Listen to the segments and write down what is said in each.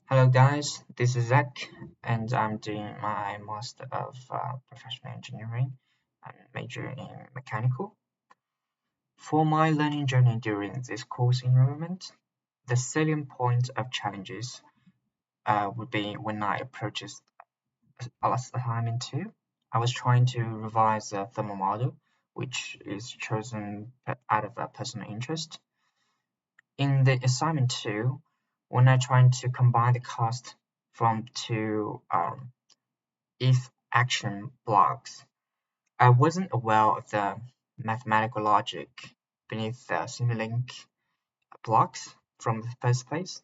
Hello guys, this is Zach and I'm doing my Master of Professional Engineering and major in Mechanical. For my learning journey during this course enrollment, the salient point of challenges would be when I approached assignment 2. I was trying to revise the thermal model, which is chosen out of a personal interest. In the assignment 2, when I tried to combine the cost from two if action blocks. I wasn't aware of the mathematical logic beneath the Simulink blocks from the first place,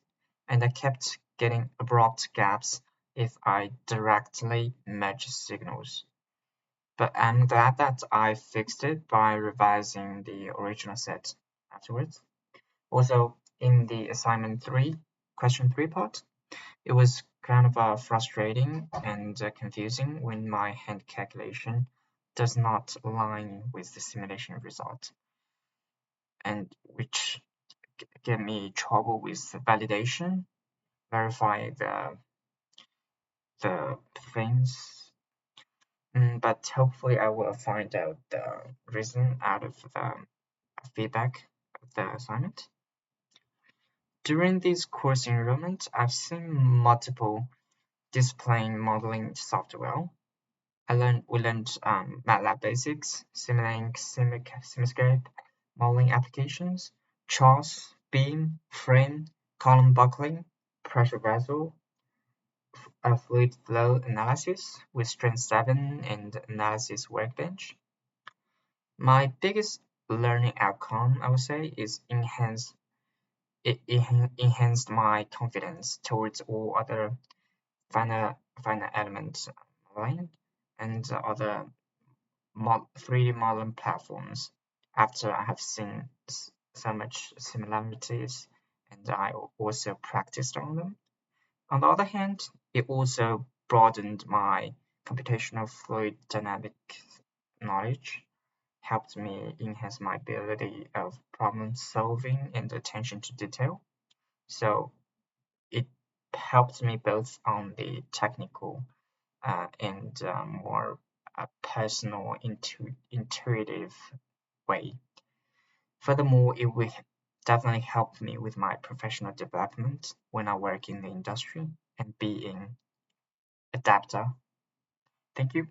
and I kept getting abrupt gaps if I directly merged signals. But I'm glad that I fixed it by revising the original set afterwards. Also, in the assignment 3, question 3 part, it was kind of frustrating and confusing when my hand calculation does not align with the simulation result, and which gave me trouble with validation, verify the things. But hopefully I will find out the reason out of the feedback of the assignment. During this course enrollment, I've seen multiple discipline modeling software. We learned MATLAB basics, Simulink, Simascope, modeling applications, Charles, beam, frame, column buckling, pressure vessel, fluid flow analysis with Strength 7 and Analysis Workbench. My biggest learning outcome, I would say, is it enhanced my confidence towards all other final element modeling and other 3D modeling platforms after I have seen so much similarities and I also practiced on them. On the other hand, it also broadened my computational fluid dynamics knowledge, helped me enhance my ability of problem solving and attention to detail. So it helped me both on the technical and more personal, intuitive way. Furthermore, it will definitely help me with my professional development when I work in the industry and being adapter. Thank you.